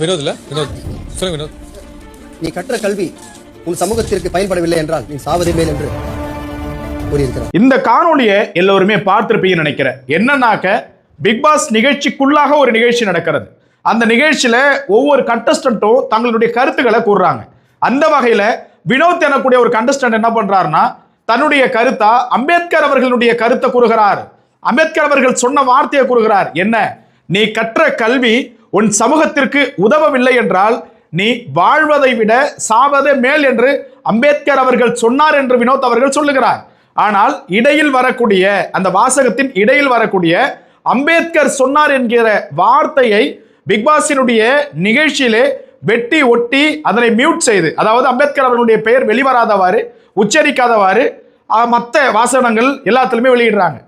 வினோத் இல்ல வினோத் சொல்லுங்க வினோத். நீ கற்ற கல்வி உன் சமூகத்திற்கு பயன்படவில்லை என்றால் நீ சாவதே மேல் என்று கூறியிருக்கிறார். இந்த காணொலியை எல்லோருமே பார்த்திருப்பீங்கன்னு நினைக்கிறேன். என்னன்னாக்க பிக் பாஸ் நிகழ்ச்சிக்குள்ளாக ஒரு நிகழ்ச்சி நடக்கிறது. அந்த நிகழ்ச்சியில ஒவ்வொரு கண்டஸ்டன்ட்டும் தங்களுடைய கருத்துக்களை கூறுறாங்க. அந்த வகையில வினோத் எனக்கூடிய ஒரு கண்டஸ்டன்ட் என்ன பண்றாருன்னா தன்னுடைய கருத்தா அம்பேத்கர் அவர்களுடைய கருத்தை கூறுகிறார். அம்பேத்கர் அவர்கள் சொன்ன வார்த்தையை கூறுகிறார். என்ன? நீ கற்ற கல்வி உன் சமூகத்திற்கு உதவவில்லை என்றால் நீ வாழ்வதை விட சாவதே மேல் என்று அம்பேத்கர் அவர்கள் சொன்னார் என்று வினோத் அவர்கள் சொல்லுகிறார். ஆனால் இடையில் வரக்கூடிய அந்த வாசகத்தின் இடையில் வரக்கூடிய அம்பேத்கர் சொன்னார் என்கிற வார்த்தையை பிக்பாஸினுடைய நிகழ்ச்சியிலே வெட்டி ஒட்டி அதனை மியூட் செய்து, அதாவது அம்பேத்கர் அவர்களுடைய பெயர் வெளிவராதவாறு உச்சரிக்காதவாறு மற்ற வாசகங்கள் எல்லாத்திலுமே வெளியிடுறாங்க.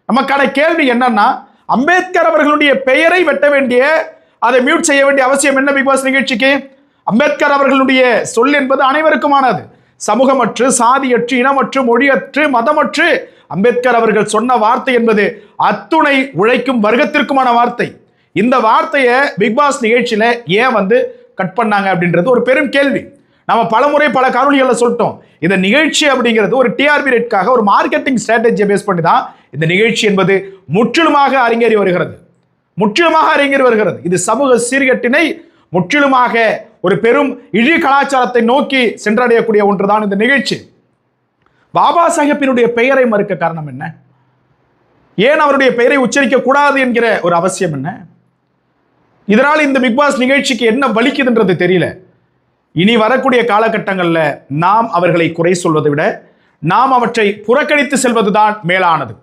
நமக்கான கேள்வி என்னன்னா, அம்பேத்கர் அவர்களுடைய பெயரை வெட்ட வேண்டிய, அதை மியூட் செய்ய வேண்டிய அவசியம் என்ன பிக் பாஸ் நிகழ்ச்சிக்கு? அம்பேத்கர் அவர்களுடைய சொல் என்பது அனைவருக்குமானது. சமூகமற்று, சாதியற்று, இனமற்று, மொழியற்று, மதமற்று அம்பேத்கர் அவர்கள் சொன்ன வார்த்தை என்பது அத்துணை உழைக்கும் வர்க்கத்திற்குமான வார்த்தை. இந்த வார்த்தையை பிக் பாஸ் நிகழ்ச்சியில ஏன் கட் பண்ணாங்க அப்படின்றது ஒரு பெரும் கேள்வி. நம்ம பலமுறை பல காணொலிகளில் சொல்லிட்டோம். இந்த நிகழ்ச்சி அப்படிங்கிறது ஒரு டிஆர்பி ரேட்காக, ஒரு மார்க்கெட்டிங் ஸ்ட்ராட்டஜியை பேஸ் பண்ணி தான் இந்த நிகழ்ச்சி என்பது முற்றிலுமாக அரங்கேறி வருகிறது. இது சமூக சீர்கேட்டினை முற்றிலுமாக ஒரு பெரும் இழி கலாச்சாரத்தை நோக்கி சென்றடையக்கூடிய ஒன்றுதான் இந்த நிகழ்ச்சி. பாபா சாஹேப்பினுடைய பெயரை மறுக்க காரணம் என்ன? ஏன் அவருடைய பெயரை உச்சரிக்க கூடாது என்கிற ஒரு அவசியம் என்ன? இதனால் இந்த பிக் பாஸ் நிகழ்ச்சிக்கு என்ன வலிக்குதுன்றது தெரியல. இனி வரக்கூடிய காலகட்டங்களில் நாம் அவர்களை குறை சொல்வதை விட நாம் அவற்றை புறக்கணித்து செல்வதுதான் மேலானது.